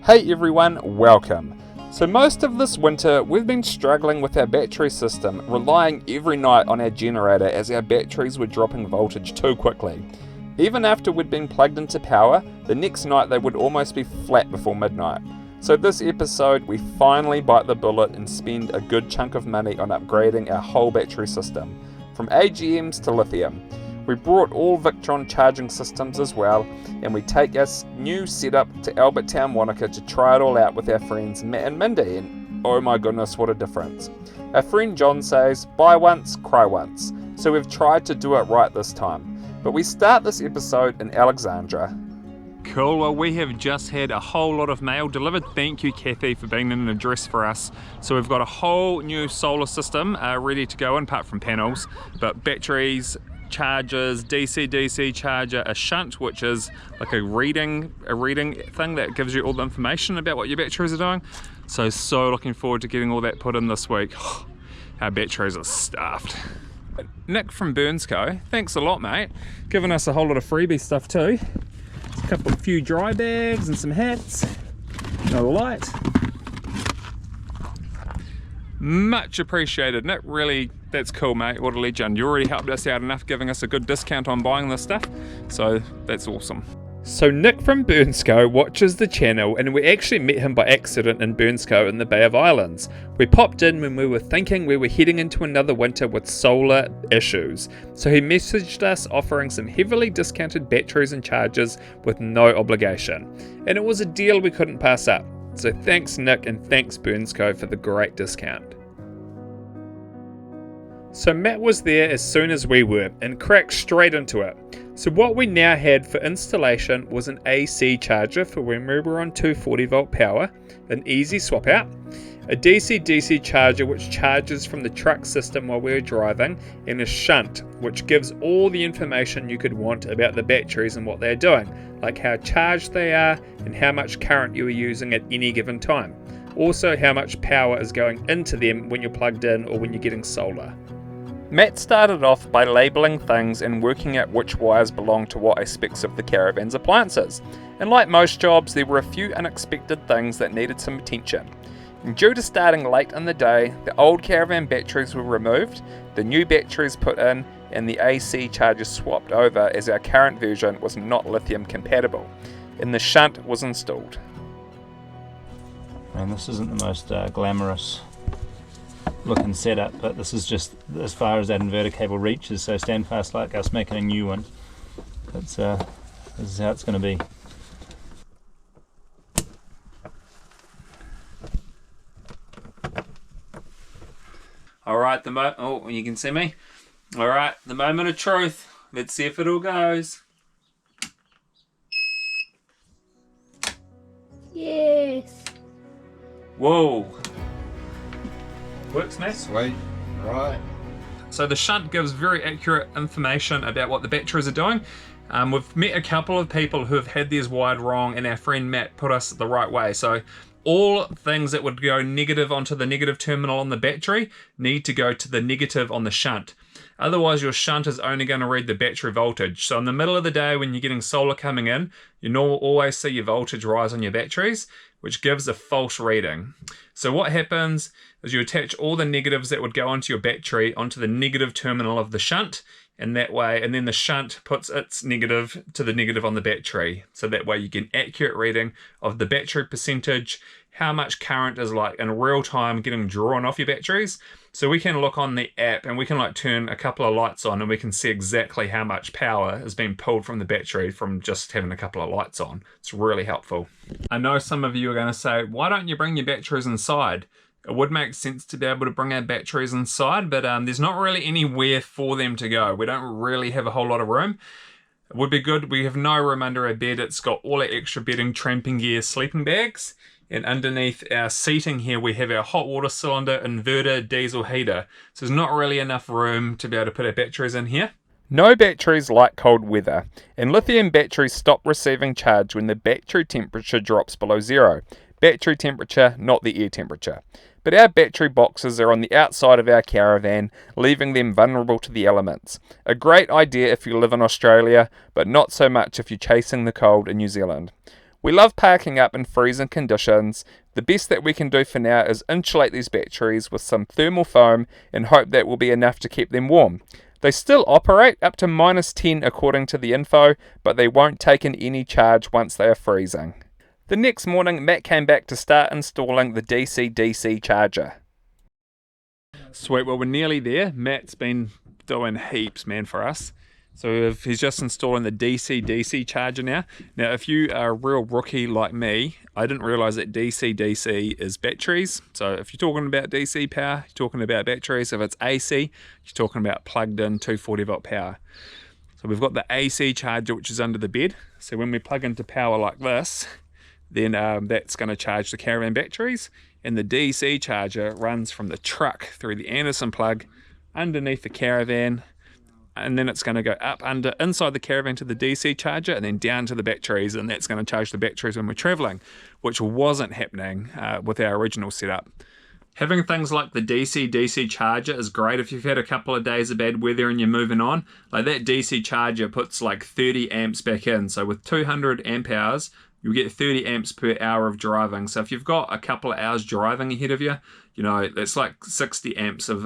Hey everyone, welcome. So most of this winter we've been struggling with our battery system, relying every night on our generator as our batteries were dropping voltage too quickly. Even after we'd been plugged into power, the next night they would almost be flat before midnight. So this episode we finally bite the bullet and spend a good chunk of money on upgrading our whole battery system, from AGMs to lithium. We brought all Victron charging systems as well, and we take our new setup to Albertown, Wanaka to try it all out with our friends Matt and Mindy, and oh my goodness, what a difference. Our friend John says, buy once, cry once, so we've tried to do it right this time. But we start this episode in Alexandra. Cool, well we have just had a whole lot of mail delivered. Thank you Kathy for being in an address for us. So we've got a whole new solar system ready to go in, apart from panels, but batteries, chargers, DC charger, a shunt which is like a reading thing that gives you all the information about what your batteries are doing. So looking forward to getting all that put in this week. Our batteries are stuffed. Nick from Burnsco, thanks a lot mate, giving us a whole lot of freebie stuff too. A few dry bags and some hats, another light. Much appreciated, Nick. Really, that's cool, mate. What a legend. You already helped us out enough, giving us a good discount on buying this stuff, so that's awesome. So Nick from Burnsco watches the channel, and we actually met him by accident in Burnsco in the Bay of Islands. We popped in when we were thinking we were heading into another winter with solar issues, so he messaged us offering some heavily discounted batteries and chargers with no obligation, and it was a deal we couldn't pass up. So thanks Nick and thanks Burnsco for the great discount. So Matt was there as soon as we were and cracked straight into it. So what we now had for installation was an AC charger for when we were on 240 volt power, an easy swap out, a DC charger which charges from the truck system while we were driving, and a shunt which gives all the information you could want about the batteries and what they're doing, like how charged they are and how much current you are using at any given time. Also how much power is going into them when you're plugged in or when you're getting solar. Matt started off by labelling things and working out which wires belong to what aspects of the caravan's appliances. And like most jobs, there were a few unexpected things that needed some attention. And due to starting late in the day, the old caravan batteries were removed, the new batteries put in, and the AC charger swapped over as our current version was not lithium compatible, and the shunt was installed. And this isn't the most glamorous looking setup, but this is just as far as that inverter cable reaches, so stand fast like us making a new one. This is how it's going to be. Alright, you can see me? Alright, the moment of truth. Let's see if it all goes. Yes. Whoa. Works, mate. Sweet. Right. So the shunt gives very accurate information about what the batteries are doing. We've met a couple of people who have had theirs wired wrong, and our friend Matt put us the right way. So all things that would go negative onto the negative terminal on the battery need to go to the negative on the shunt. Otherwise your shunt is only going to read the battery voltage. So in the middle of the day when you're getting solar coming in, you always see your voltage rise on your batteries, which gives a false reading. So what happens is you attach all the negatives that would go onto your battery onto the negative terminal of the shunt, and that way, and then the shunt puts its negative to the negative on the battery. So that way you get an accurate reading of the battery percentage, how much current is like in real time getting drawn off your batteries. So we can look on the app and we can like turn a couple of lights on and we can see exactly how much power is being pulled from the battery from just having a couple of lights on. It's really helpful. I know some of you are going to say, why don't you bring your batteries inside? It would make sense to be able to bring our batteries inside, but there's not really anywhere for them to go. We don't really have a whole lot of room. It would be good. We have no room under our bed. It's got all our extra bedding, tramping gear, sleeping bags. And underneath our seating here, we have our hot water cylinder, inverter, diesel heater. So there's not really enough room to be able to put our batteries in here. No batteries like cold weather, and lithium batteries stop receiving charge when the battery temperature drops below zero. Battery temperature, not the air temperature. But our battery boxes are on the outside of our caravan, leaving them vulnerable to the elements. A great idea if you live in Australia, but not so much if you're chasing the cold in New Zealand. We love parking up in freezing conditions. The best that we can do for now is insulate these batteries with some thermal foam and hope that will be enough to keep them warm. They still operate up to -10 according to the info, but they won't take in any charge once they are freezing. The next morning, Matt came back to start installing the DC-DC charger. Sweet, well we're nearly there. Matt's been doing heaps, man, for us. So he's just installing the DC-DC charger now. Now, if you are a real rookie like me, I didn't realise that DC-DC is batteries. So if you're talking about DC power, you're talking about batteries. If it's AC, you're talking about plugged in 240 volt power. So we've got the AC charger, which is under the bed. So when we plug into power like this, then that's going to charge the caravan batteries. And the DC charger runs from the truck through the Anderson plug underneath the caravan, and then it's going to go up inside the caravan to the DC charger and then down to the batteries, and that's going to charge the batteries when we're traveling, which wasn't happening with our original setup. Having things like the DC-DC charger is great if you've had a couple of days of bad weather and you're moving on. Like that DC charger puts like 30 amps back in, so with 200 amp hours you'll get 30 amps per hour of driving. So if you've got a couple of hours driving ahead of you, you know, that's like 60 amps of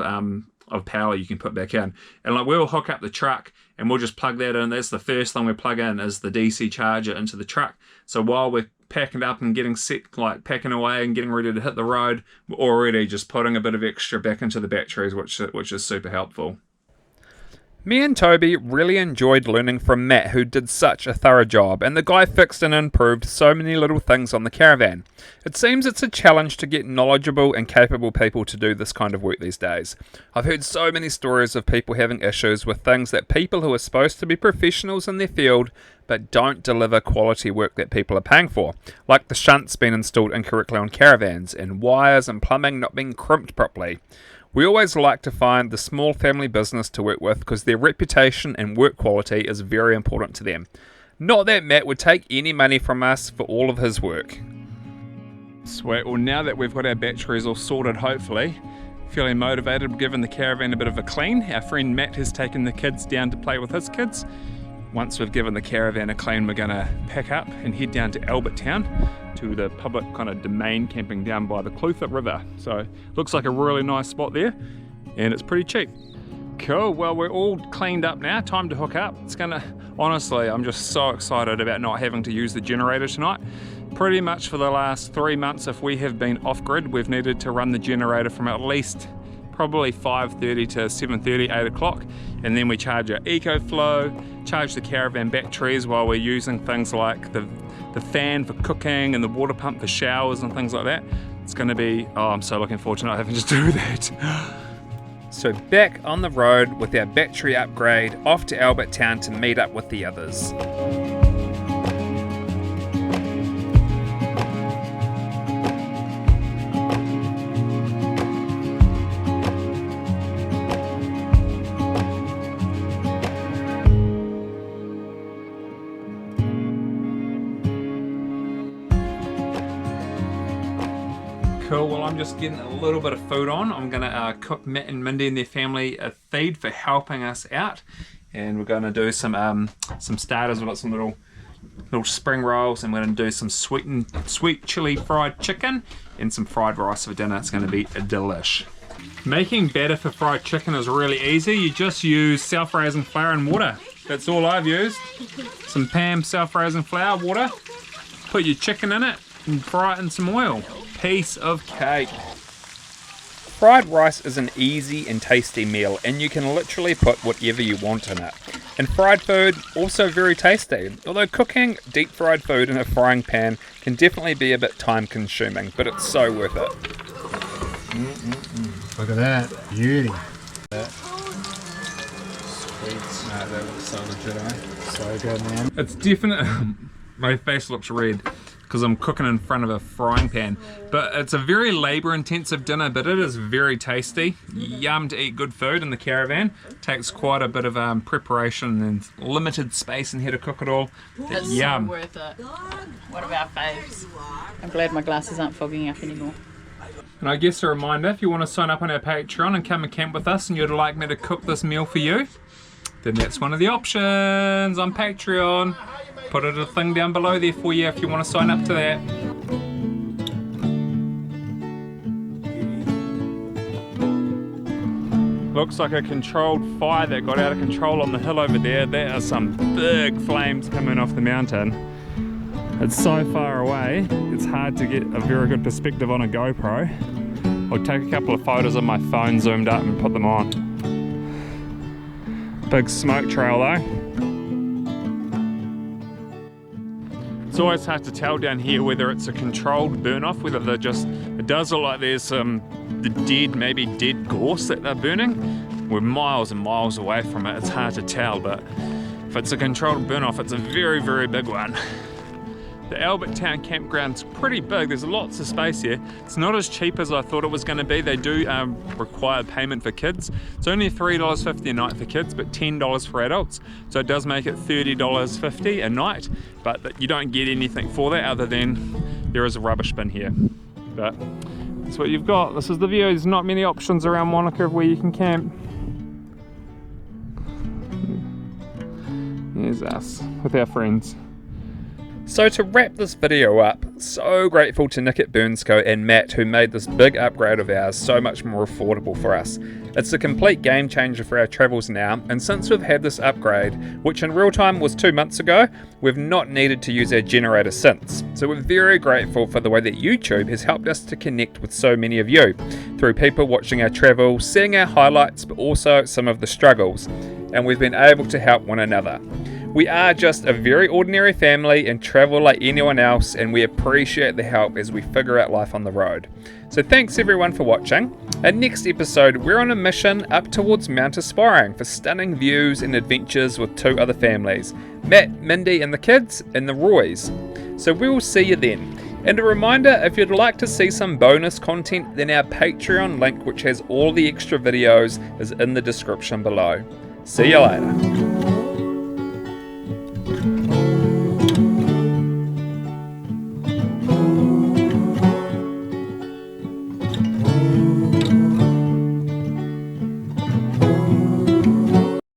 power you can put back in. And like we'll hook up the truck and we'll just plug that in. That's the first thing we plug in, is the DC charger into the truck. So while we're packing up and getting set, like packing away and getting ready to hit the road, we're already just putting a bit of extra back into the batteries, which is super helpful. Me and Toby really enjoyed learning from Matt, who did such a thorough job, and the guy fixed and improved so many little things on the caravan. It seems it's a challenge to get knowledgeable and capable people to do this kind of work these days. I've heard so many stories of people having issues with things that people who are supposed to be professionals in their field but don't deliver quality work that people are paying for, like the shunts being installed incorrectly on caravans, and wires and plumbing not being crimped properly. We always like to find the small family business to work with because their reputation and work quality is very important to them. Not that Matt would take any money from us for all of his work. Sweet, well now that we've got our batteries all sorted, hopefully, feeling motivated, giving the caravan a bit of a clean. Our friend Matt has taken the kids down to play with his kids. Once we've given the caravan a clean, we're going to pack up and head down to Albert Town to the public kind of domain camping down by the Clutha River. So looks like a really nice spot there, and it's pretty cheap. Cool, well we're all cleaned up now, time to hook up. It's gonna, honestly, I'm just so excited about not having to use the generator tonight. Pretty much for the last 3 months, if we have been off grid, we've needed to run the generator from at least probably 5:30 to 7:30, 8 o'clock, and then we charge our EcoFlow, charge the caravan batteries while we're using things like the fan for cooking and the water pump for showers and things like that. It's going to be, oh, I'm so looking forward to not having to do that. So back on the road with our battery upgrade, off to Albert Town to meet up with the others. Cool, well I'm just getting a little bit of food on. I'm going to cook Matt and Mindy and their family a feed for helping us out. And we're going to do some starters. We've got some little spring rolls, and we're going to do some sweet chili fried chicken and some fried rice for dinner. It's going to be a delish. Making batter for fried chicken is really easy. You just use self-raising flour and water. That's all I've used. Some Pam self-raising flour, water. Put your chicken in it and fry it in some oil. Piece of cake. Fried rice is an easy and tasty meal, and you can literally put whatever you want in it. And fried food, also very tasty. Although cooking deep fried food in a frying pan can definitely be a bit time consuming, but it's so worth it. Look at that, beauty. Sweet. That looks so legit, eh? So good, man. It's definitely, my face looks red because I'm cooking in front of a frying pan. But it's a very labor intensive dinner, but it is very tasty. Yum to eat good food in the caravan. Takes quite a bit of preparation and limited space in here to cook it all. It's Yum. so worth it. One of our faves. I'm glad my glasses aren't fogging up anymore. And I guess a reminder, if you want to sign up on our Patreon and come and camp with us and you'd like me to cook this meal for you, then that's one of the options on Patreon. put a thing down below there for you if you want to sign up to that. Looks like a controlled fire that got out of control on the hill over there. There are some big flames coming off the mountain. It's so far away, it's hard to get a very good perspective on a GoPro. I'll take a couple of photos on my phone zoomed up and put them on. Big smoke trail though. It's always hard to tell down here whether it's a controlled burn off, whether they're just, it does look like there's maybe dead gorse that they're burning. We're miles and miles away from it, it's hard to tell, but if it's a controlled burn off, it's a very, very big one. The Albert Town campground's pretty big, there's lots of space here. It's not as cheap as I thought it was going to be. They do require payment for kids. It's only $3.50 a night for kids, but $10 for adults. So it does make it $30.50 a night, but you don't get anything for that other than there is a rubbish bin here. But that's what you've got. This is the view. There's not many options around Wanaka of where you can camp. Here's us with our friends. So to wrap this video up, so grateful to Nick at Burnsco and Matt who made this big upgrade of ours so much more affordable for us. It's a complete game changer for our travels now, and since we've had this upgrade, which in real time was 2 months ago, we've not needed to use our generator since. So we're very grateful for the way that YouTube has helped us to connect with so many of you, through people watching our travel, seeing our highlights, but also some of the struggles, and we've been able to help one another. We are just a very ordinary family and travel like anyone else, and we appreciate the help as we figure out life on the road. So thanks everyone for watching. And next episode we're on a mission up towards Mount Aspiring for stunning views and adventures with 2 other families, Matt, Mindy and the kids, and the Roys. So we will see you then. And a reminder, if you'd like to see some bonus content, then our Patreon link, which has all the extra videos, is in the description below. See you later.